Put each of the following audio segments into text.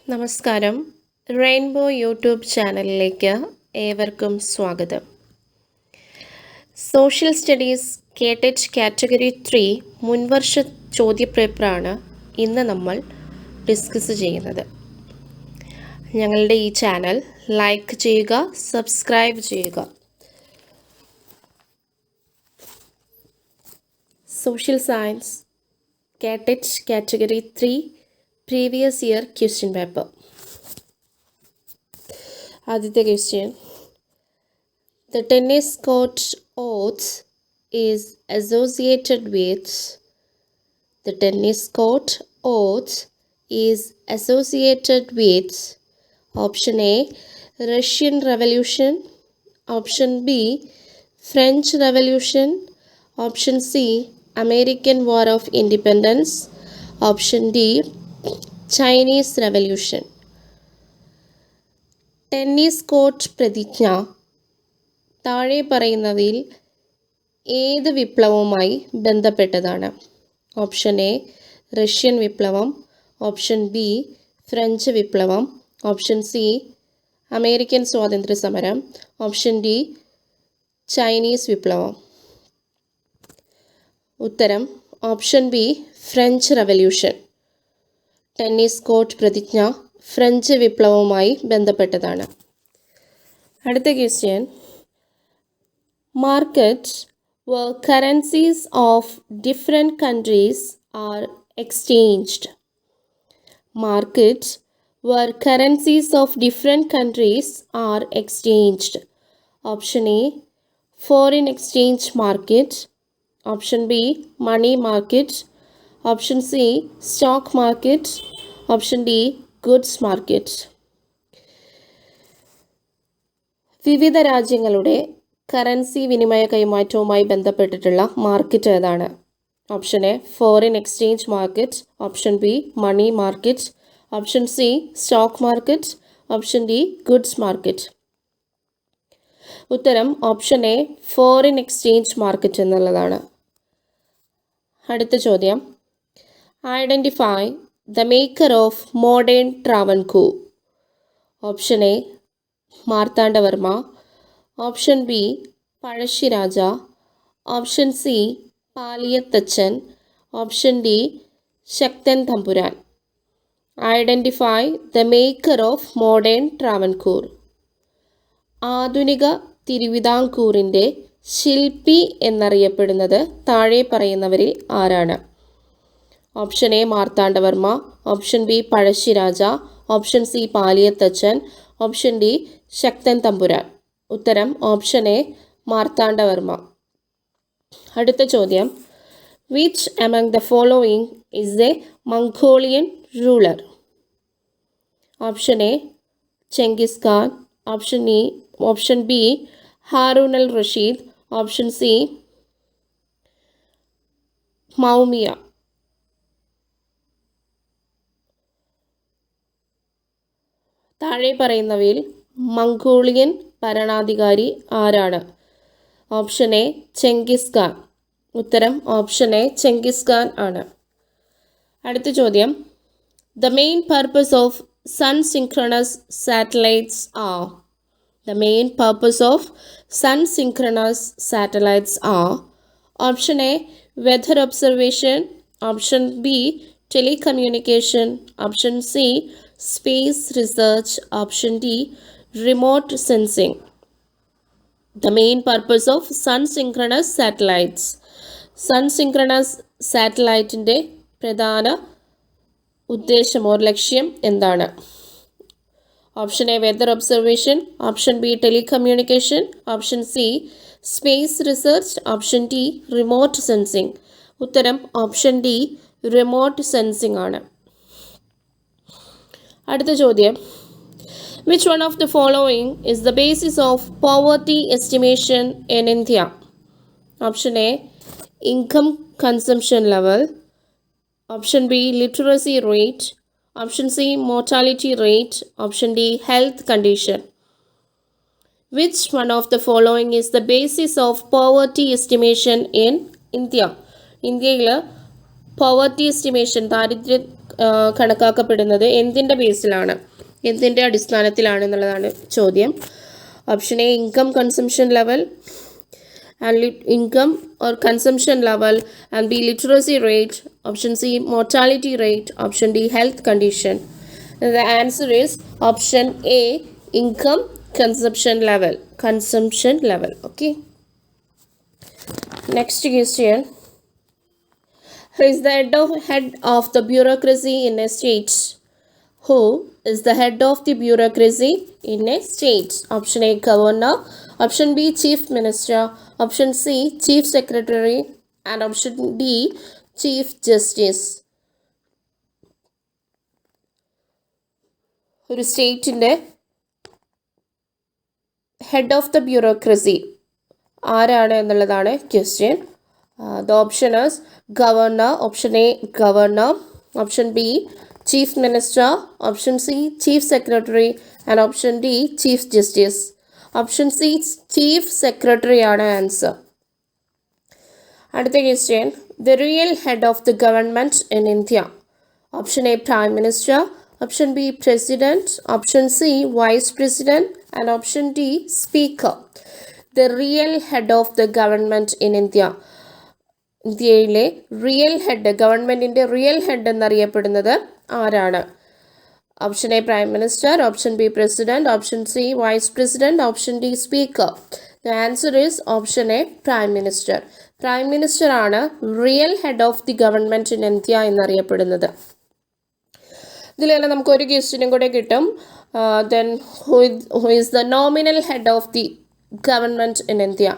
നമസ്കാരം. Rainbow YouTube ചാനലിലേക്ക് ഏവർക്കും സ്വാഗതം. സോഷ്യൽ സ്റ്റഡീസ് കേടെറ്റ് കാറ്റഗറി 3 മുൻവർഷ ചോദ്യപേപ്പറാണ് ഇന്ന് നമ്മൾ ഡിസ്കസ് ചെയ്യുന്നത്. ഞങ്ങളുടെ ഈ ചാനൽ ലൈക്ക് ചെയ്യുക, സബ്സ്ക്രൈബ് ചെയ്യുക. Social science KTET category 3 previous year question paper. ആദ്യത്തെ question: The tennis court Oaths is associated with. The tennis court Oaths is associated with. Option A, Russian Revolution. Option B, French Revolution. Option C, American War of Independence. Option D, Chinese Revolution. Tennis court പ്രതിജ്ഞ താഴെ പറയുന്നവയിൽ ഏത് വിപ്ലവവുമായി ബന്ധപ്പെട്ടതാണ്? Option A, Russian വിപ്ലവം. Option B, French വിപ്ലവം. Option C, American സ്വാതന്ത്ര്യ സമരം. Option D, Chinese വിപ്ലവം. ഉത്തരം option B, French revolution. Tennis court പ്രതിജ്ഞ ഫ്രഞ്ച് വിപ്ലവവുമായി ബന്ധപ്പെട്ടതാണ്. അടുത്ത question: market where currencies of different countries are exchanged. Markets where currencies of different countries are exchanged. Option A, foreign exchange market. Option B, money market. Option C, stock market. Option D, goods market. വിവിധ രാജ്യങ്ങളുടെ currency വിനിമയ കൈമാറ്റവുമായി ബന്ധപ്പെട്ടിട്ടുള്ള market ഏതാണ്? Option A, foreign exchange market. Option B, money market. Option C, stock market. Option D, goods market. ഉത്തരം option A, foreign exchange market എന്നുള്ളതാണ്. അടുത്ത ചോദ്യം: identify the maker of modern Travancore. Option A, Marthanda Varma. Option B, Pazhassi Raja. Option C, Paliath Achan. Option D, Sakthan Thampuran. Identify the maker of modern Travancore. ആധുനിക തിരുവിതാംകൂറിൻ്റെ ശില്പി എന്നറിയപ്പെടുന്നത് താഴെ പറയുന്നവരിൽ ആരാണ്? Option A, Marthanda Varma. Option B, Pazhassi Raja. Option C, Paliath Achan. Option D, Sakthan Thampuran. ഉത്തരം ഓപ്ഷൻ എ, മാർത്താണ്ഡവർമ്മ. അടുത്ത ചോദ്യം: which among the following is a Mongolian ruler? Option A, Genghis Khan. Option B, Harun al Rashid. Option C, Muawiya. താഴെ പറയുന്നവയിൽ മംഗോളിയൻ ഭരണാധികാരി ആരാണ്? Option A, Genghis Khan. ഉത്തരം option A, Genghis Khan ആണ്. അടുത്ത ചോദ്യം: the main purpose of sun synchronous satellites are. The main purpose of sun synchronous satellites are. Option A, weather observation. Option B, telecommunication. Option C, space research. Option D, remote sensing. The main purpose of sun synchronous satellites. Sun synchronous സാറ്റലൈറ്റിൻ്റെ പ്രധാന ഉദ്ദേശമോ ലക്ഷ്യം എന്താണ്? Option A, weather observation. Option B, telecommunication. Option C, space research. Option D, remote sensing. ഉത്തരം option D, remote sensing ആണ്. അടുത്ത ചോദ്യം: which one of the following is the basis of poverty estimation in India? Option A, income consumption level. Option B, literacy rate. Option C, mortality rate. Option D, health condition. Which one of the following is the basis of poverty estimation in India? ഇന്ത്യയിൽ poverty estimation, ദാരിദ്ര്യം കണക്കാക്കപ്പെടുന്നത് എന്തിൻ്റെ ബേസിലാണ്, എന്തിൻ്റെ അടിസ്ഥാനത്തിലാണ് എന്നുള്ളതാണ് ചോദ്യം. Option A income consumption level and income or consumption level, and B literacy rate, option C mortality rate, option D health condition. And the answer is option A income consumption level. Okay, next question. Who is the head of the bureaucracy in a state? Who is the head of the bureaucracy in a state? Option A governor, option B chief minister, option C chief secretary, and option D chief justice. ഒരു സ്റ്റേറ്റിൻ്റെ head of the bureaucracy ആരാണ് എന്നുള്ളതാണ് question. The option is governor, option A governor, option B chief minister, option C chief secretary, and option D chief justice. Option C chief secretary ആണ് answer. അടുത്ത question. The real head of the government in India. Option A prime minister, option B president, option C vice president, and option D speaker. The real head of the government in India. ഇന്ത്യയിലെ real head, ഗവൺമെൻറ്റിൻ്റെ real head എന്നറിയപ്പെടുന്നത് ആരാണ്? Option A prime minister, option B president, option C vice president, option D speaker. The answer is option A prime minister. Prime minister ആണ് real head of the government in India എന്നറിയപ്പെടുന്നത്. ഇതിൽ തന്നെ നമുക്ക് ഒരു ക്വസ്റ്റ്യനും കൂടെ കിട്ടും. Then who is the nominal head of the government in India.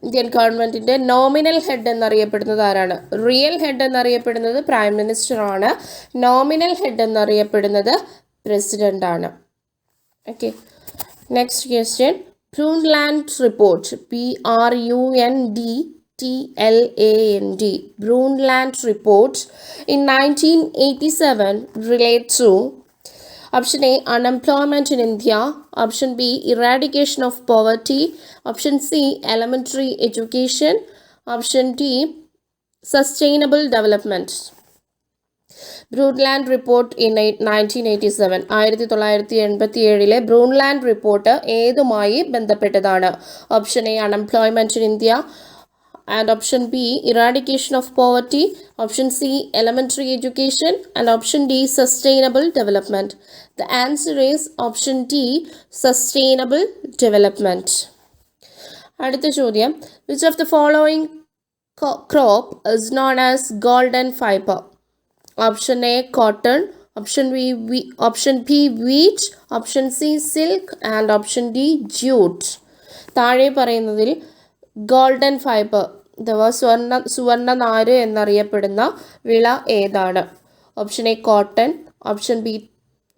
Indian ഗവൺമെൻറ്റിൻ്റെ നോമിനൽ ഹെഡ് എന്നറിയപ്പെടുന്നത് ആരാണ്? റിയൽ ഹെഡ് എന്നറിയപ്പെടുന്നത് പ്രൈം മിനിസ്റ്റർ ആണ്. നോമിനൽ ഹെഡ് എന്നറിയപ്പെടുന്നത് പ്രസിഡൻ്റ് ആണ്. Okay, next question. Brundtland report, BRUNDTLAND, Brundtland report in 1987 relate to option A unemployment in India, option B eradication of poverty, option C elementary education, option D sustainable development. Brundtland report in 1987, 1987 Brundtland report ഏതുമായി ബന്ധപ്പെട്ടതാണ്? Option A unemployment in India, and option B eradication of poverty, option C elementary education, and option D sustainable development. The answer is option D sustainable development. അടുത്ത ചോദ്യം. Which of the following crop is known as golden fiber? Option A cotton, option B wheat, option C silk, and option D jute. താഴെ പറയുന്നതിൽ golden fibre അഥവാ സുവർണ്ണ നാര് എന്നറിയപ്പെടുന്ന വിള ഏതാണ്? Option A cotton, option B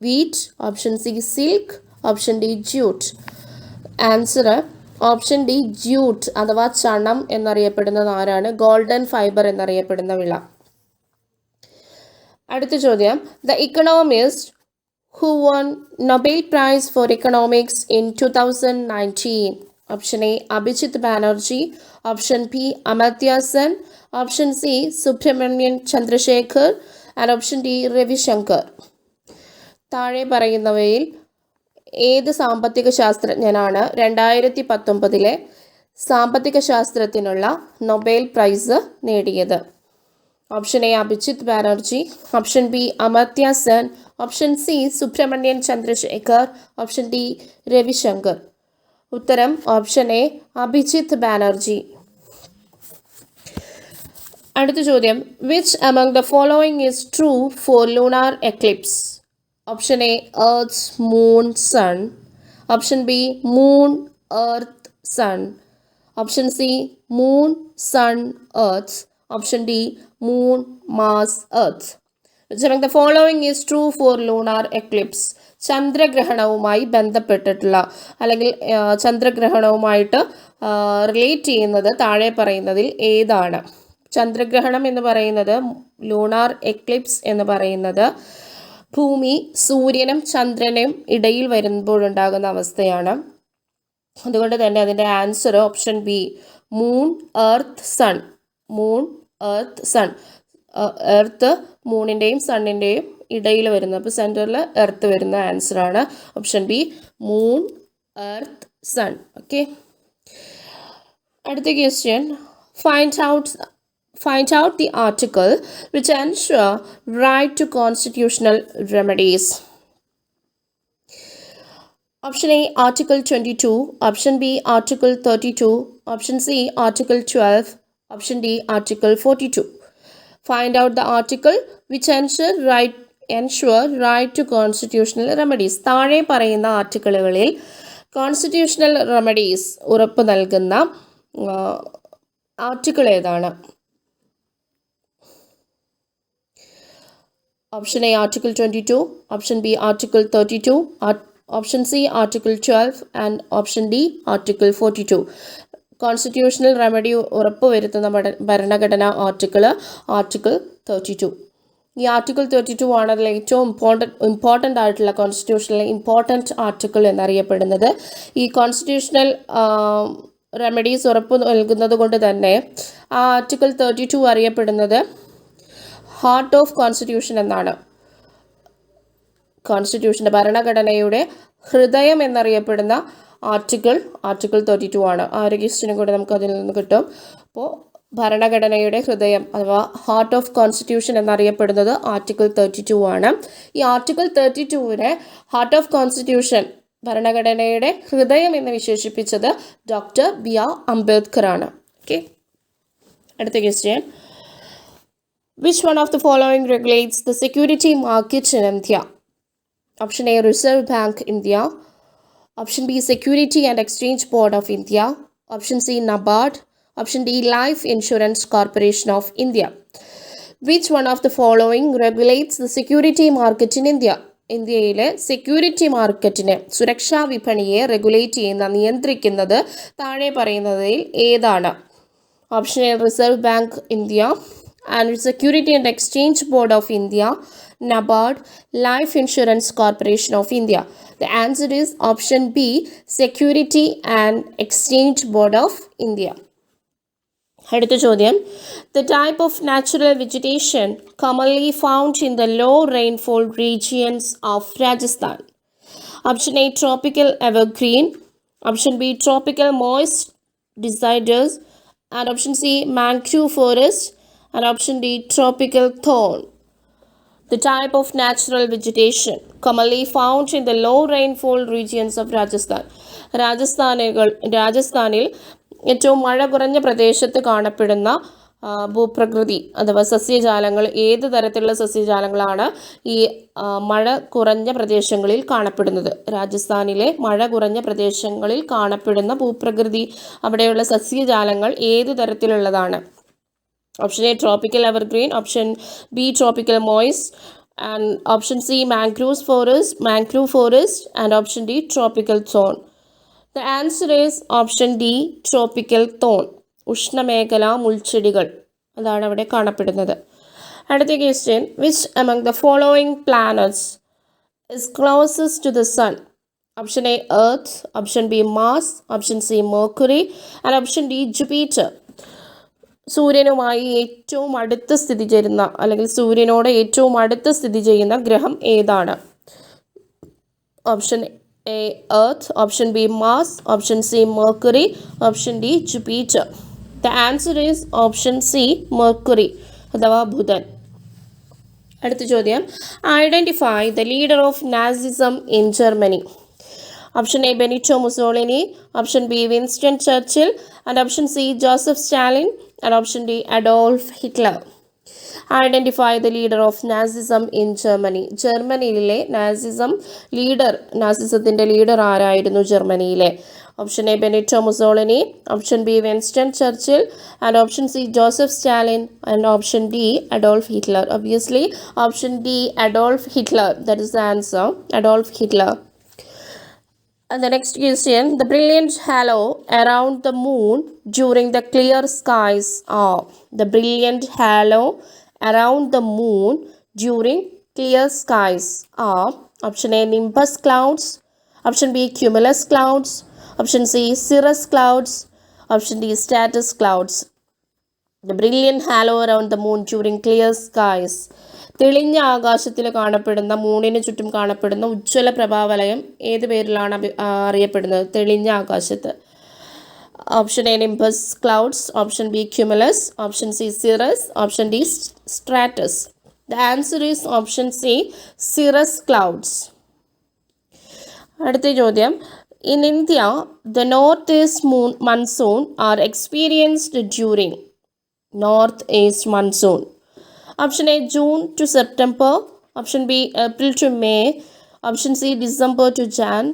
wheat, option C silk, option D jute. Answer option D jute അഥവാ ചണം എന്നറിയപ്പെടുന്ന നാരാണ് ഗോൾഡൻ ഫൈബർ എന്നറിയപ്പെടുന്ന വിള. അടുത്ത ചോദ്യം. The Economist who won Nobel Prize for Economics in 2019. Option A Abhijit Banerjee, option B Amartya Sen, option C Subramanian Chandrasekhar, and option D Ravi Shankar. താഴെ പറയുന്നവയിൽ ഏത് സാമ്പത്തിക ശാസ്ത്രജ്ഞനാണ് 2019 സാമ്പത്തിക ശാസ്ത്രത്തിനുള്ള നൊബേൽ പ്രൈസ് നേടിയത്? Option A Abhijit Banerjee, option B Amartya Sen, option C Subrahmanyan Chandrasekhar, option D Ravishankar. ഉത്തരം option A Abhijit Banerjee. അടുത്ത ചോദ്യം. Which among the following is true for lunar eclipse? Option A earth, moon, sun, option B moon, earth, sun, option C moon, sun, earth, option D moon, mars, earth. Which among the following is true for lunar eclipse? ചന്ദ്രഗ്രഹണവുമായി ബന്ധപ്പെട്ടിട്ടുള്ള അല്ലെങ്കിൽ ചന്ദ്രഗ്രഹണവുമായിട്ട് relate ചെയ്യുന്നത് താഴെ പറയുന്നതിൽ ഏതാണ്? ചന്ദ്രഗ്രഹണം എന്ന് പറയുന്നത്, lunar Eclipse എന്ന് പറയുന്നത് ഭൂമി സൂര്യനും ചന്ദ്രനും ഇടയിൽ വരുമ്പോഴുണ്ടാകുന്ന അവസ്ഥയാണ്. അതുകൊണ്ട് തന്നെ അതിൻ്റെ answer option B moon, earth, sun. Moon, earth, sun. Earth മൂണിൻ്റെയും സണ്ണിൻ്റെയും ഇടയിൽ വരുന്നത്. അപ്പോൾ സെൻറ്ററിൽ എർത്ത് വരുന്ന ആൻസറാണ് option B, moon, earth, sun. Okay, അടുത്ത question, find out the article which ensure right to constitutional remedies. Option A, Article 22. Option B, Article 32. Option C, Article 12. Option D, Article 42. Find out the article which ensure right to constitutional remedies. താഴെ പറയുന്ന ആർട്ടിക്കിളുകളിൽ constitutional remedies ഉറപ്പ് നൽകുന്ന article ഏതാണ്? Option A article 22, option B article 32, option C article 12 and option D article 42. Constitutional remedy ഉറപ്പുവരുത്തുന്ന ഭരണഘടനാ article 32. ഈ article 32 ആണ് അതിൽ ഏറ്റവും ഇമ്പോർട്ടൻ്റ് ആയിട്ടുള്ള കോൺസ്റ്റിറ്റ്യൂഷണൽ ഇമ്പോർട്ടൻറ്റ് ആർട്ടിക്കിൾ എന്നറിയപ്പെടുന്നത്. ഈ കോൺസ്റ്റിറ്റ്യൂഷണൽ റെമഡീസ് ഉറപ്പ് നൽകുന്നത് കൊണ്ട് തന്നെ ആ ആർട്ടിക്കിൾ 32 അറിയപ്പെടുന്നത് ഹാർട്ട് ഓഫ് കോൺസ്റ്റിറ്റ്യൂഷൻ എന്നാണ്. കോൺസ്റ്റിറ്റ്യൂഷൻ്റെ ഭരണഘടനയുടെ ഹൃദയം എന്നറിയപ്പെടുന്ന ആർട്ടിക്കിൾ 32 ആണ്. ആ ഒരു ക്വസ്റ്റ്യനും കൂടെ നമുക്ക് അതിൽ നിന്ന് കിട്ടും. അപ്പോൾ ഭരണഘടനയുടെ ഹൃദയം അഥവാ ഹാർട്ട് ഓഫ് കോൺസ്റ്റിറ്റ്യൂഷൻ എന്നറിയപ്പെടുന്നത് ആർട്ടിക്കിൾ 32 ആണ്. ഈ ആർട്ടിക്കിൾ 32വിനെ ഹാർട്ട് ഓഫ് കോൺസ്റ്റിറ്റ്യൂഷൻ, ഭരണഘടനയുടെ ഹൃദയം എന്ന് വിശേഷിപ്പിച്ചത് ഡോക്ടർ ബി.ആർ. അംബേദ്കർ ആണ്. ഓക്കെ, അടുത്ത question, which one of the following regulates the security market in India? Option A, Reserve Bank India. Option B, Security and Exchange Board of India. Option C, NABARD. Option D, Life Insurance Corporation of India. Which one of the following regulates the security market in India? ഇന്ത്യയിലെ security മാർക്കറ്റിനെ, സുരക്ഷാ വിപണിയെ regulate ചെയ്യുന്ന, നിയന്ത്രിക്കുന്നത് താഴെ പറയുന്നതിൽ ഏതാണ്? Option A reserve bank India, and Security and Exchange Board of India, NABARD, Life Insurance Corporation of India. The answer is option B, Security and Exchange Board of India. അടുത്ത ചോദ്യം, the type of natural vegetation commonly found in the low rainfall regions of Rajasthan. Option A, tropical evergreen. Option B, tropical moist deciduous. And option C, mangrove forest. And option D, tropical thorn. The type of natural vegetation commonly found in the low rainfall regions of Rajasthan. രാജസ്ഥാനിൽ ഏറ്റവും മഴ കുറഞ്ഞ പ്രദേശത്ത് കാണപ്പെടുന്ന ഭൂപ്രകൃതി അഥവാ സസ്യജാലങ്ങൾ, ഏത് തരത്തിലുള്ള സസ്യജാലങ്ങളാണ് ഈ മഴ കുറഞ്ഞ പ്രദേശങ്ങളിൽ കാണപ്പെടുന്നത്? രാജസ്ഥാനിലെ മഴ കുറഞ്ഞ പ്രദേശങ്ങളിൽ കാണപ്പെടുന്ന ഭൂപ്രകൃതി, അവിടെയുള്ള സസ്യജാലങ്ങൾ ഏത് തരത്തിലുള്ളതാണ്? Option A, tropical evergreen. Option B, tropical moist. And option C, mangrove forest. And option D, tropical thorn. The answer is option D, tropical thorn. ഉഷ്ണമേഖലാ മുൾച്ചെടികൾ അതാണ് അവിടെ കാണപ്പെടുന്നത്. അടുത്ത question, which among the following planets is closest to the sun? Option A, Earth. Option B, Mars. Option C, Mercury. And option D, Jupiter. സൂര്യനുമായി ഏറ്റവും അടുത്ത് സ്ഥിതി ചെയ്യുന്ന അല്ലെങ്കിൽ സൂര്യനോട് ഏറ്റവും അടുത്ത് സ്ഥിതി ചെയ്യുന്ന ഗ്രഹം ഏതാണ്? Option A earth, option B Mars, option C mercury, option D Jupiter. The answer is option C mercury അഥവാ ബുധൻ. അടുത്ത ചോദ്യം, identify the leader of Nazism in Germany. Option A, Benito Mussolini. Option B, Winston Churchill. And option C, Joseph Stalin. And option D, Adolf Hitler. Identify the leader of Nazism in Germany. ജർമ്മനിയിലെ നാസിസത്തിൻ്റെ leader ആരായിരുന്നു ജർമ്മനിയിലെ? Option A Benito Mussolini, option B Winston Churchill, and option C Joseph Stalin, and option D Adolf Hitler. Obviously option D Adolf Hitler, that is the answer, Adolf Hitler. And the next question, the brilliant halo around the moon during the clear skies are. The brilliant halo around the moon during clear skies are. Option A, nimbus clouds. Option B, cumulus clouds. Option C, cirrus clouds. Option D, stratus clouds. The brilliant halo around the moon during clear skies. തെളിഞ്ഞ ആകാശത്തിൽ കാണപ്പെടുന്ന മൂണിന് ചുറ്റും കാണപ്പെടുന്ന ഉജ്ജ്വല പ്രഭാവലയം ഏത് പേരിലാണ് അറിയപ്പെടുന്നത്? തെളിഞ്ഞ ആകാശത്ത്. Option A nimbus clouds, option B cumulus, option C cirrus, option D Stratus. The answer is option C, cirrus clouds. അടുത്ത ചോദ്യം. In India, the northeast monsoon are experienced during northeast monsoon. Option A, June to September. Option B, April to May. Option C, December to Jan.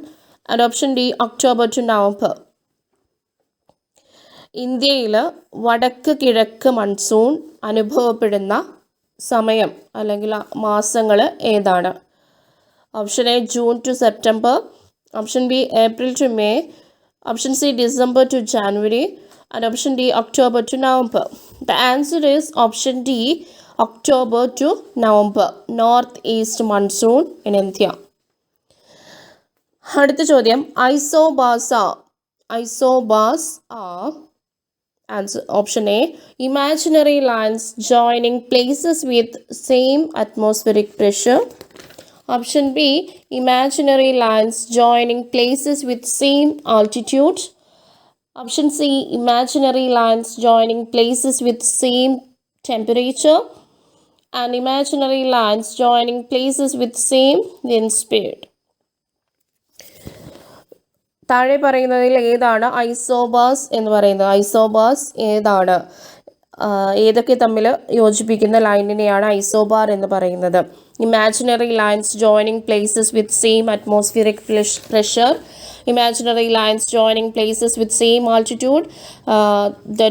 And option D, October to November. ഇന്ത്യയിൽ വടക്ക് കിഴക്ക് monsoon അനുഭവപ്പെടുന്ന സമയം അല്ലെങ്കിൽ മാസങ്ങൾ ഏതാണ്? Option A June to September, option B April to May, option C December to January and option D October to November. The answer is option D, October to November, north east monsoon in India. അടുത്ത ചോദ്യം. ഐസോബാസ് are answer option A, imaginary lines joining places with same atmospheric pressure. Option B, imaginary lines joining places with same altitude. Option C, imaginary lines joining places with same temperature. And imaginary lines joining places with same wind speed. താഴെ പറയുന്നതിൽ ഏതാണ് ഐസോബാസ് എന്ന് പറയുന്നത്? ഐസോബാസ് ഏതാണ്? ഏതൊക്കെ തമ്മിൽ യോജിപ്പിക്കുന്ന ലൈനിനെയാണ് isobar എന്ന് പറയുന്നത്? Imaginary lines joining places with same atmospheric pressure, imaginary lines joining places with same altitude, the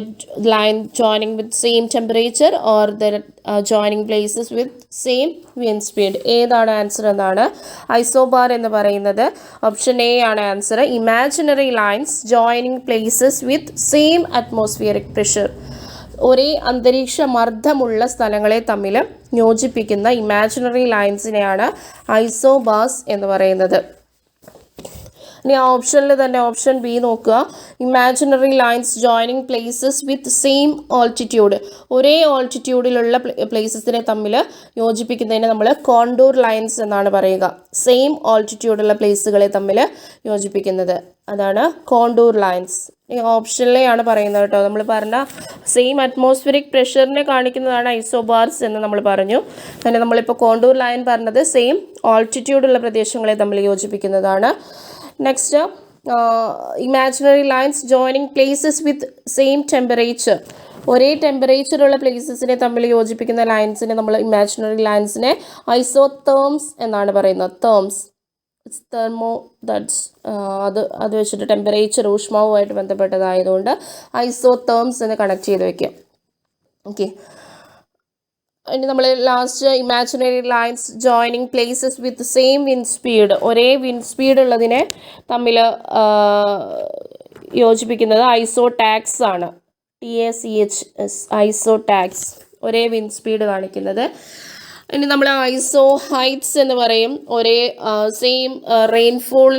line joining with same temperature, or the joining places with same wind speed. ഏതാണ് ആൻസർ എന്നാണ് isobar എന്ന് പറയുന്നത്? Option A ആണ് answer. Imaginary lines joining places with same atmospheric pressure. ഒരേ അന്തരീക്ഷ മർദ്ദമുള്ള സ്ഥലങ്ങളെ തമ്മിൽ യോജിപ്പിക്കുന്ന ഇമാജിനറി ലൈൻസിനെയാണ് ഐസോബാസ് എന്ന് പറയുന്നത്. ഇനി ആ ഓപ്ഷനിൽ തന്നെ ഓപ്ഷൻ ബി നോക്കുക. Imaginary lines joining places with same altitude. ഒരേ ഓൾട്ടിറ്റ്യൂഡിലുള്ള പ്ലേസസിനെ തമ്മിൽ യോജിപ്പിക്കുന്നതിന് നമ്മൾ കോണ്ടൂർ ലൈൻസ് എന്നാണ് പറയുക. സെയിം ഓൾട്ടിറ്റ്യൂഡുള്ള പ്ലേസുകളെ തമ്മിൽ യോജിപ്പിക്കുന്നത് അതാണ് കോണ്ടൂർ ലൈൻസ്. ഈ ഓപ്ഷനിലെയാണ് പറയുന്നത് കേട്ടോ. നമ്മൾ പറഞ്ഞ സെയിം അറ്റ്മോസ്ഫിയറിക് പ്രഷറിനെ കാണിക്കുന്നതാണ് ഐസോബാർസ് എന്ന് നമ്മൾ പറഞ്ഞു. പിന്നെ നമ്മളിപ്പോൾ കോണ്ടൂർ ലൈൻ പറഞ്ഞത് സെയിം ഓൾട്ടിറ്റ്യൂഡുള്ള പ്രദേശങ്ങളെ തമ്മിൽ യോജിപ്പിക്കുന്നതാണ്. Next, imaginary lines joining places with same temperature. ഒരേ ടെമ്പറേച്ചറുള്ള പ്ലേസസിനെ തമ്മിൽ യോജിപ്പിക്കുന്ന ലൈൻസിനെ നമ്മൾ ഇമാജിനറി ലൈൻസിനെ ഐസോതേംസ് എന്നാണ് പറയുന്നത്. തേംസ് തെർമോ ദാറ്റ്സ് അത് വെച്ചിട്ട് ടെമ്പറേച്ചർ ഊഷ്മാവുമായിട്ട് ബന്ധപ്പെട്ടതായതുകൊണ്ട് ഐസോതേംസ് എന്ന് കണക്ട് ചെയ്ത് വയ്ക്കാം. ഓക്കെ, ഇനി നമ്മൾ last imaginary lines joining places with same wind speed. ഒരേ വിൻഡ് സ്പീഡ് ഉള്ളതിനെ തമ്മിൽ യോജിപ്പിക്കുന്നത് ഐസോടാക്സ് ആണ്. TACHS, ഐസോടാക്സ്, ഒരേ വിൻഡ് സ്പീഡ് കാണിക്കുന്നത്. ഇനി നമ്മൾ ഐസോ ഹൈറ്റ്സ് എന്ന് പറയും. ഒരേ സെയിം റെയിൻഫോൾ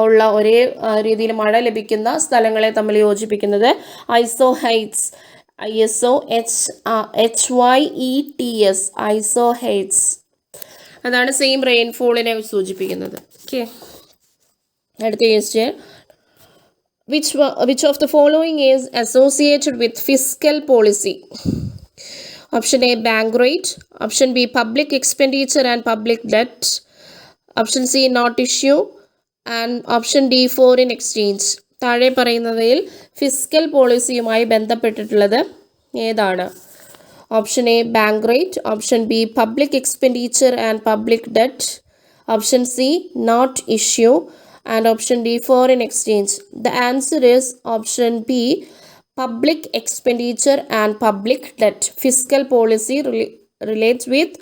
ഉള്ള ഒരേ രീതിയിൽ മഴ ലഭിക്കുന്ന സ്ഥലങ്ങളെ തമ്മിൽ യോജിപ്പിക്കുന്നത് ഐസോ ഹൈറ്റ്സ്. ISOHYETS, ഐസോ ഹൈറ്റ്സ്. അതാണ് സെയിം റെയിൻഫോളിനെ സൂചിപ്പിക്കുന്നത്. ഓക്കെ, അടുത്ത question. Which of the following is associated with fiscal policy? Option A, bank rate. Option B, public expenditure and public debt. Option C, not issue. And option D, foreign exchange. താഴെ പറയുന്നതിൽ fiscal പോളിസിയുമായി ബന്ധപ്പെട്ടിട്ടുള്ളത് ഏതാണ്? Option A bank rate, option B public expenditure and public debt, option C not issue, and option D foreign exchange. The answer is option B, public expenditure and public debt. Fiscal policy relates with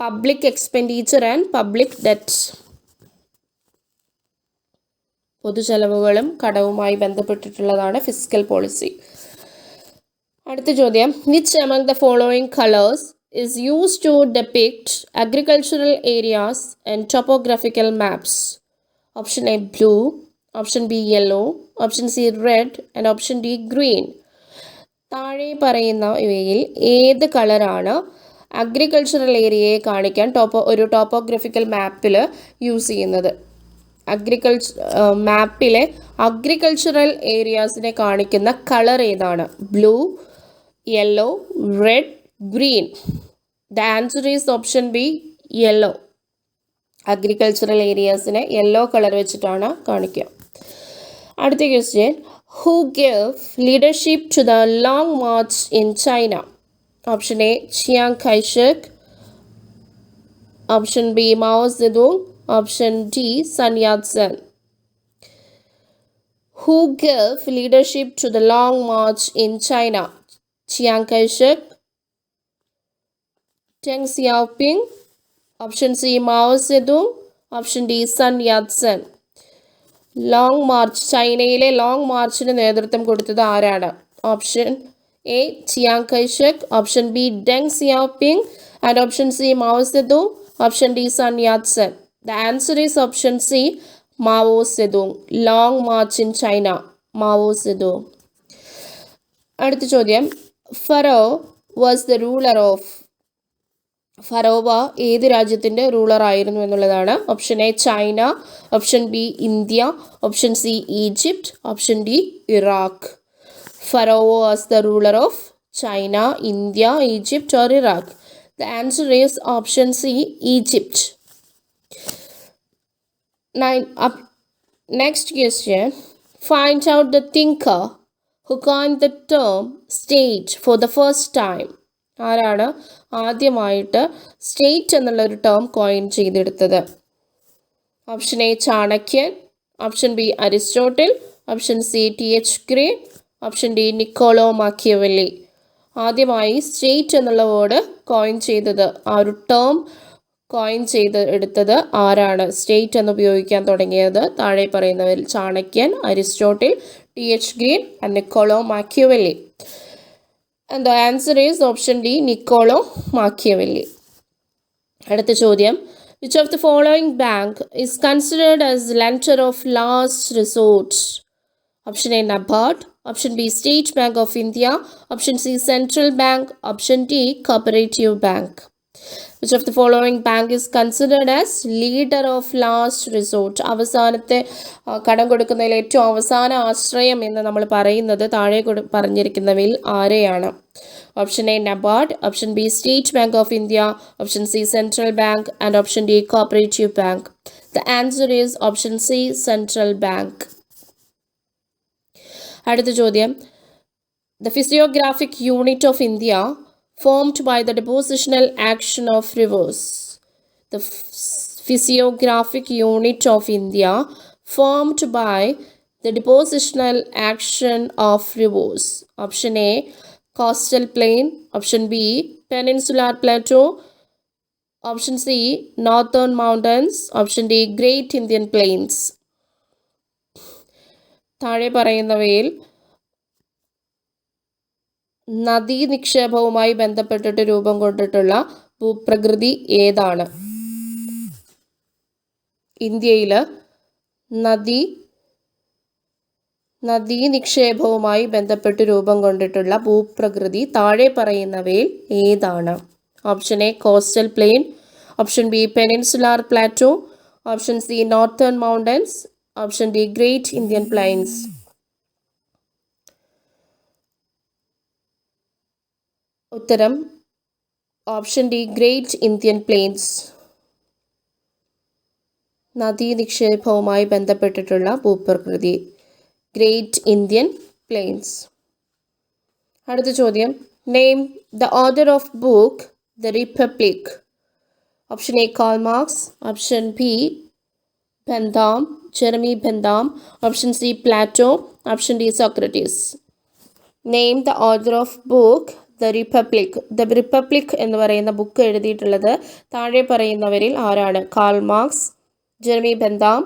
public expenditure and public debt. പൊതുചെലവുകളും കടവുമായി ബന്ധപ്പെട്ടിട്ടുള്ളതാണ് fiscal policy. അടുത്ത ചോദ്യം. Which among the following colors is used to depict agricultural areas and topographical maps? Option A, blue. Option B, yellow. Option C, red. And option D, green. താഴെ പറയുന്ന ഇവയിൽ ഏത് കളറാണ് അഗ്രികൾച്ചറൽ ഏരിയയെ കാണിക്കാൻ ഒരു ടോപ്പോഗ്രഫിക്കൽ മാപ്പിൽ യൂസ് ചെയ്യുന്നത്? മാപ്പിലെ അഗ്രികൾച്ചറൽ ഏരിയാസിനെ കാണിക്കുന്ന കളർ ഏതാണ്? Blue, yellow, red, green. The answer is option B, yellow. Agricultural ഏരിയാസിനെ യെല്ലോ കളർ വെച്ചിട്ടാണ് കാണിക്കുക. അടുത്ത question, who gave leadership to the long march in China? Option A Chiang Kai shek, option B Mao Zedong, option D Sun Yat Sen. Who gave leadership to the long march in China? Chiang Kai-shek, Deng Xiaoping, option C Mao Zedong, option D Sun Yat-sen. Long march, ചൈനയിലെ long മാർച്ചിന് നേതൃത്വം കൊടുത്തത് ആരാണ്? Option A Chiang Kai shek, option B Deng Xiaoping and option C Mao Zedong, option D Sun Yat Sen. The answer is option C Mao Zedong. Long march in China, Mao Zedong. അടുത്ത ചോദ്യം, Pharaoh was the ruler of. Pharaoh ഏത് രാജ്യത്തിൻ്റെ ruler ആയിരുന്നു എന്നുള്ളതാണ്. Option A China, option B India, option C Egypt, option D Iraq. Pharaoh was the ruler of China, India, Egypt or Iraq. The answer is option C Egypt. Next question, find out the thinker who coined the term state for the first time. ആരാണ് ആദ്യമായിട്ട് state എന്നുള്ളൊരു term coin ചെയ്തെടുത്തത്? Option A ചാണക്യൻ, option B Aristotle, option C T H. Green, option D Niccolo Machiavelli. ആദ്യമായി state എന്നുള്ള word coin ചെയ്തത്, ആ ഒരു ടേം കോയിൻ എടുത്തത് ആരാണ്? സ്റ്റേറ്റ് എന്ന് ഉപയോഗിക്കാൻ തുടങ്ങിയത് താഴെ പറയുന്നവരിൽ ചാണക്യൻ, Aristotle, T H. Green and Niccolo Machiavelli. And the answer is option D, Niccolo Machiavelli. അടുത്ത ചോദ്യം, which of the following bank is considered as lender of last resort? Option A NABARD, option B State Bank of India, option C Central Bank, option D Cooperative Bank. Which of the following bank is considered as leader of last resort? അവസാനത്തെ കടം കൊടുക്കുന്നതിൽ ഏറ്റവും അവസാന ആശ്രയം എന്ന് നമ്മൾ പറയുന്നത് താഴെ പറഞ്ഞിരിക്കുന്നവയിൽ ആരെയാണ്? Option A NABARD, option B state bank of India, option C central bank and option D cooperative bank. The answer is option C central bank. അടുത്ത ചോദ്യം, the physiographic unit of India formed by the depositional action of rivers. The physiographic unit of India formed by the depositional action of rivers. Option A coastal plain, option B peninsular plateau, option C northern mountains, option D Great Indian Plains. താഴെ പറയുന്നവയിൽ നദീ നിക്ഷേപവുമായി ബന്ധപ്പെട്ടിട്ട് രൂപം കൊണ്ടിട്ടുള്ള ഭൂപ്രകൃതി ഏതാണ്? ഇന്ത്യയിൽ നദീ നിക്ഷേപവുമായി ബന്ധപ്പെട്ട് രൂപം കൊണ്ടിട്ടുള്ള ഭൂപ്രകൃതി താഴെ പറയുന്നവയിൽ ഏതാണ്? Option A coastal plain, option B peninsular plateau, option C northern mountains, option D great Indian plains. ഉത്തരം option D great Indian plains. നദീ നിക്ഷേപവുമായി ബന്ധപ്പെട്ടിട്ടുള്ള ഭൂപ്രകൃതി ഗ്രേറ്റ് ഇന്ത്യൻ പ്ലെയിൻസ്. അടുത്ത ചോദ്യം, name the author of book the republic. Option A Karl Marx, option B Bentham, Jeremy Bentham, option C Plato, option D Socrates. Name the author of book the republic. The republic എന്ന് പറയുന്ന book എഴുതിയിട്ടുള്ളത് താഴെ പറയുന്നവരിൽ ആരാണ്? Karl Marx, Jeremy Bentham,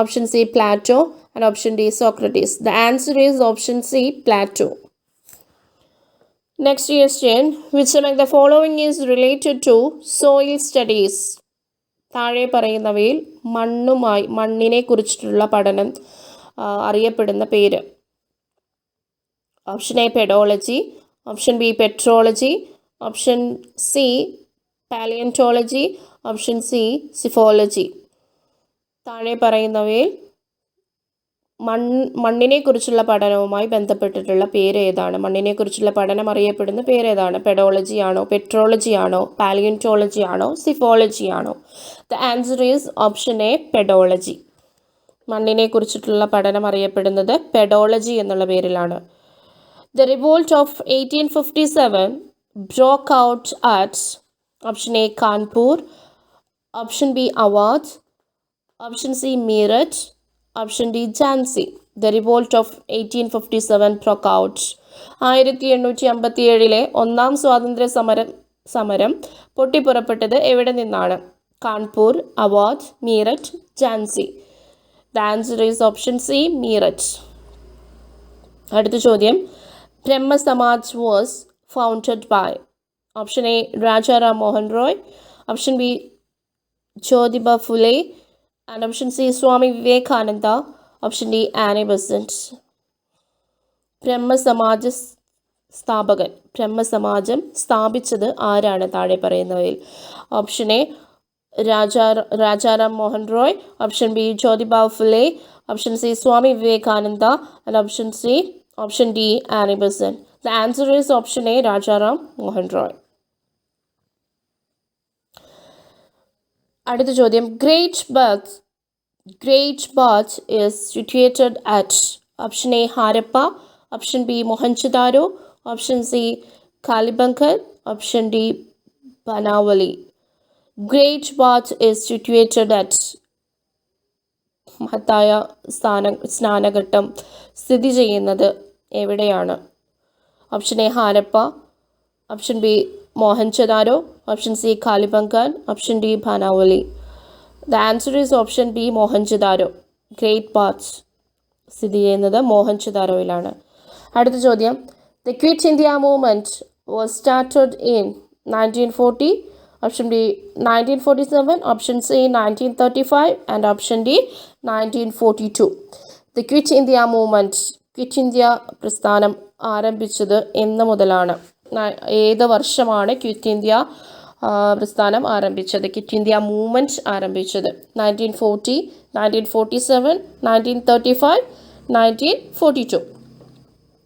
option C Plato and option D Socrates. The answer is option C Plato. Next question, which among the following is related to soil studies? താഴെ പറയുന്നവയിൽ മണ്ണിനെ കുറിച്ചിട്ടുള്ള പഠനം അറിയപ്പെടുന്ന പേര്. Option A pedology, option B petrology, option C palaeontology, option C psephology. താഴെ പറയുന്നവയിൽ മണ്ണിനെക്കുറിച്ചുള്ള പഠനവുമായി ബന്ധപ്പെട്ടിട്ടുള്ള പേര് ഏതാണ്? മണ്ണിനെക്കുറിച്ചുള്ള പഠനം അറിയപ്പെടുന്ന പേര് ഏതാണ്? പെഡോളജി ആണോ, പെട്രോളജി ആണോ, പാലിയന്റോളജി ആണോ, സിഫോളജി ആണോ? The answer is option A pedology. മണ്ണിനെക്കുറിച്ചിട്ടുള്ള പഠനം അറിയപ്പെടുന്നത് പെഡോളജി എന്നുള്ള പേരിലാണ്. The revolt of 1857 broke out at option A Kanpur, option B Awadh, option C Meerut, option D Jhansi. The revolt of 1857 broke out. 1857 ഒന്നാം സ്വാതന്ത്ര്യ സമരം പൊട്ടിപ്പുറപ്പെട്ടത് എവിടെ നിന്നാണ്? Kanpur, Awadh, Meerut, Jhansi. The answer is option C Meerut. അടുത്ത ചോദ്യം, ബ്രഹ്മ Samaj was founded by option A Rajaram Mohan Roy, option B Jyotiba Phule, and option C Swami Vivekananda, option D Annie Besant. ബ്രഹ്മസമാജ സ്ഥാപകൻ, ബ്രഹ്മസമാജം സ്ഥാപിച്ചത് ആരാണ് താഴെ പറയുന്നവയിൽ? Option A Rajaram Mohan Roy, option B Jyotiba Phule, option C Swami Vivekananda, and option D Annie Besant. The answer is option A Rajaram Mohan Roy. അടുത്ത ചോദ്യം, great bath is situated at option A Harappa, option B Mohenjodaro, option C Kalibangan, option D Banawali. Great bath is situated at മഹത്തായ സ്നാനഘട്ടം സ്ഥിതി ചെയ്യുന്നത് എവിടെയാണ്? Option A Harappa, option B Mohenjodaro, option C Kalibangan, option D ബനാവലി. The answer is option B Mohenjodaro. Great bath സ്ഥിതി ചെയ്യുന്നത് മോഹൻജദാരോയിലാണ്. അടുത്ത ചോദ്യം, the quit India movement was started in 1940, option B 1947, option C 1935, and option D 1942. The Quit India movement, quit India പ്രസ്ഥാനം ആരംഭിച്ചത് എന്ന് മുതലാണ്? ഏത് വർഷമാണ് ക്വിറ്റ് ഇന്ത്യ പ്രസ്ഥാനം ആരംഭിച്ചത്, ക്വിറ്റ് ഇന്ത്യ മൂവ്മെൻറ്റ് ആരംഭിച്ചത്? 1940, 1947, 1935, 1942.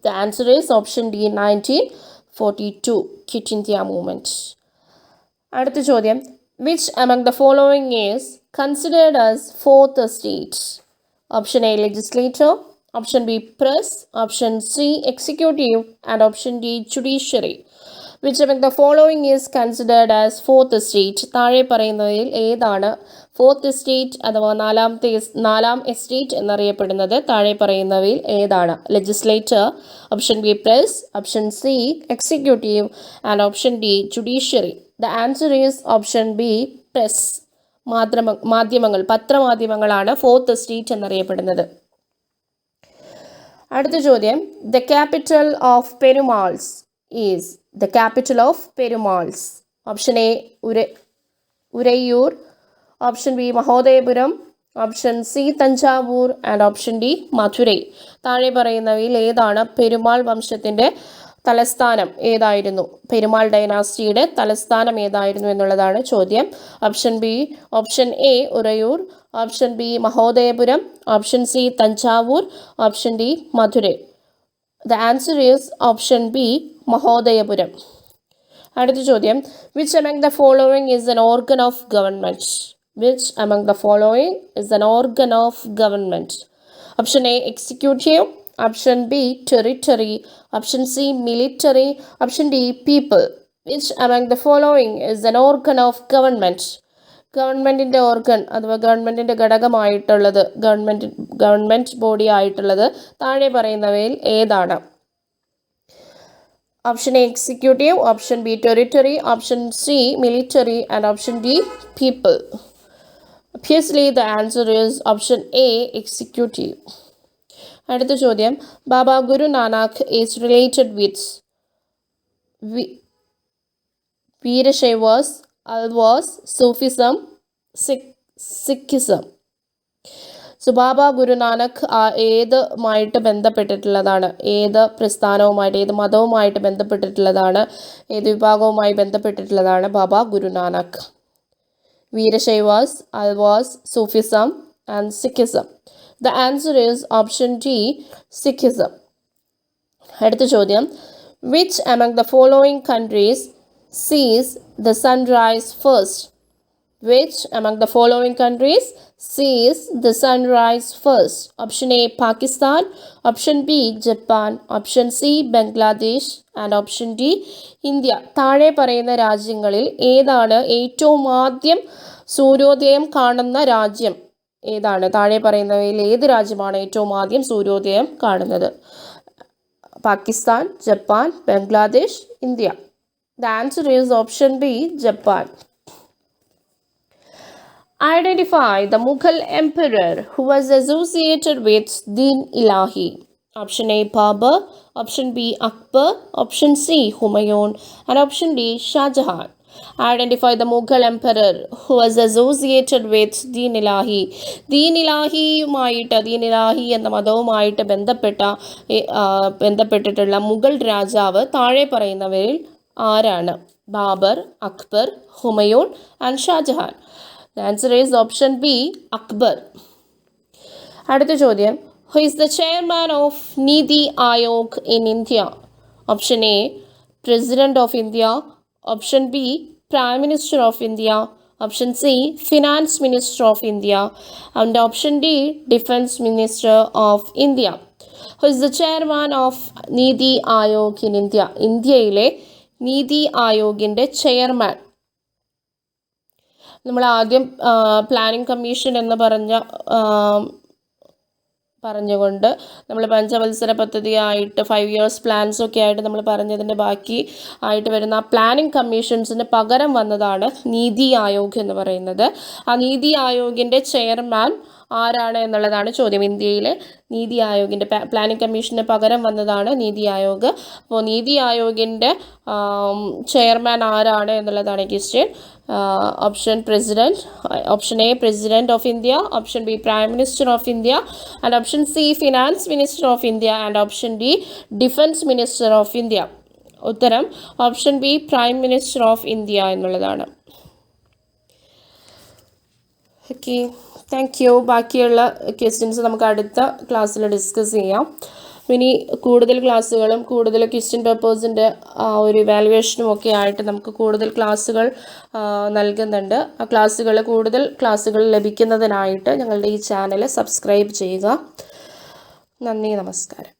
The answer is option D 1942, quit India movement. അടുത്ത ചോദ്യം, which among the following is considered as fourth estate? Option A legislature, option B press, option C executive, and option D judiciary. Which among the following is considered as fourth estate? താഴെ പറയുന്നതിൽ ഏതാണ് fourth estate അഥവാ നാലാം estate എന്നറിയപ്പെടുന്നത്? താഴെ പറയുന്നവയിൽ ഏതാണ്? Legislature, option B press, option C executive, and option D judiciary. The answer is option B press. മാധ്യമങ്ങൾ, പത്രമാധ്യമങ്ങളാണ് ഫോർത്ത് എസ്റ്റേറ്റ് എന്നറിയപ്പെടുന്നത്. അടുത്ത ചോദ്യം, the capital of Perumals is the capital of Perumals. Option A Urayur, option B Mahodayapuram, option C Tanjavur, and option D Mathurei. താഴെ പറയുന്നവയിൽ ഏതാണ് പെരുമാൾ വംശത്തിൻ്റെ തലസ്ഥാനം ഏതായിരുന്നു? പെരുമാൾ ഡൈനാസ്റ്റിയുടെ തലസ്ഥാനം ഏതായിരുന്നു എന്നുള്ളതാണ് ചോദ്യം. Option A Uraiyur, option B Mahodayapuram, option C Thanjavur, option D Madurai. The answer is option B Mahodayapuram. അടുത്ത ചോദ്യം, which among the following is N organ of government? Which among the following is N organ of government? Option A executive, option B territory, option C military, option D people. Which among the following is N organ of government? ഗവൺമെൻറ്റിൻ്റെ organ അഥവാ ഗവൺമെൻറ്റിൻ്റെ ഘടകമായിട്ടുള്ളത്, government body ആയിട്ടുള്ളത് താഴെ പറയുന്നവയിൽ ഏതാണ്? Option A executive, option B territory, option C military, and option D people. Obviously the answer is option A executive. അടുത്ത ചോദ്യം, Baba Guru Nanak is related with Veerashaivas, Alvars, Sufism, Sikhism. So Baba Guru Nanak ഏതുമായിട്ട് ബന്ധപ്പെട്ടിട്ടുള്ളതാണ്? ഏത് പ്രസ്ഥാനവുമായിട്ട്, ഏത് മതവുമായിട്ട് ബന്ധപ്പെട്ടിട്ടുള്ളതാണ്? ഏത് വിഭാഗവുമായി ബന്ധപ്പെട്ടിട്ടുള്ളതാണ് Baba Guru Nanak? Veerashaivas, Alvars, Sufism and Sikhism. The answer is option D, Sikhism. അടുത്ത ചോദ്യം, which among the following countries sees the sunrise first? Which among the following countries sees the sunrise first? Option A, Pakistan. Option B, Japan. Option C, Bangladesh. And option D, India. താഴെ പറയുന്ന രാജ്യങ്ങളിൽ ഏതാണ് ഏറ്റവും ആദ്യം സൂര്യോദയം കാണുന്ന രാജ്യം? ഏതാണ്? താഴെ പറയുന്നവയിൽ ഏത് രാജ്യമാണ് ഏറ്റവും ആദ്യം സൂര്യോദയം കാണുന്നത്? Pakistan, Japan, Bangladesh, India. The answer is option B, Japan. Identify the Mughal emperor who was associated with Din-i-Ilahi. Option A, Babur. Option B, Akbar. Option C, Humayun. And option D, Shah Jahan. Identify the Mughal emperor who was associated with Din-i-Ilahi. Din Ilahi എന്ന മതവുമായിട്ട് ബന്ധപ്പെട്ടിട്ടുള്ള മുഗൾ രാജാവ് താഴെ പറയുന്നവരിൽ ആരാണ്? Babur, Akbar, Humayun and Shahjahan. The answer is option B, Akbar. അടുത്ത ചോദ്യം, who is the chairman of Niti Aayog in India? Option A, President of India. Option B, Prime Minister of India. Option C, Finance Minister of India. And option D, Defense Minister of India. Who is the chairman of Niti Aayog in India? ഇന്ത്യയിലെ നീതി ആയോഗിൻ്റെ chairman. നമ്മൾ ആദ്യം planning commission എന്ന് പറഞ്ഞുകൊണ്ട് നമ്മൾ പഞ്ചവത്സര പദ്ധതിയായിട്ട് 5 years plans ഒക്കെ ആയിട്ട് നമ്മൾ പറഞ്ഞതിൻ്റെ ബാക്കി ആയിട്ട് വരുന്ന ആ പ്ലാനിംഗ് കമ്മീഷൻസിന് പകരം വന്നതാണ് നീതി ആയോഗ് എന്ന് പറയുന്നത്. ആ നീതി ആയോഗിൻ്റെ ചെയർമാൻ ആരാണ് എന്നുള്ളതാണ് ചോദ്യം. ഇന്ത്യയിലെ നീതി ആയോഗിൻ്റെ പ്ലാനിംഗ് കമ്മീഷന് പകരം വന്നതാണ് നീതി ആയോഗ്. അപ്പോൾ നീതി ആയോഗിൻ്റെ ചെയർമാൻ ആരാണ് എന്നുള്ളതാണ് question. Option president. Option A, president of India. Option B, prime minister of India. And option C, finance minister of India. And option D, defence minister of India. ഉത്തരം option B, prime minister of India എന്നുള്ളതാണ്. Okay, thank you. ബാക്കിയുള്ള questions നമുക്ക് അടുത്ത ക്ലാസ്സിൽ discuss ചെയ്യാം. ഇനി കൂടുതൽ ക്ലാസ്സുകളും കൂടുതൽ ക്വസ്റ്റ്യൻ പേപ്പേഴ്സിൻ്റെ ഒരു ഇവാലുവേഷനും ഒക്കെ ആയിട്ട് നമുക്ക് കൂടുതൽ ക്ലാസ്സുകൾ നൽകുന്നുണ്ട്. ആ കൂടുതൽ ക്ലാസ്സുകൾ ലഭിക്കുന്നതിനായിട്ട് ഞങ്ങളുടെ ഈ ചാനൽ സബ്സ്ക്രൈബ് ചെയ്യുക. നന്ദി, നമസ്കാരം.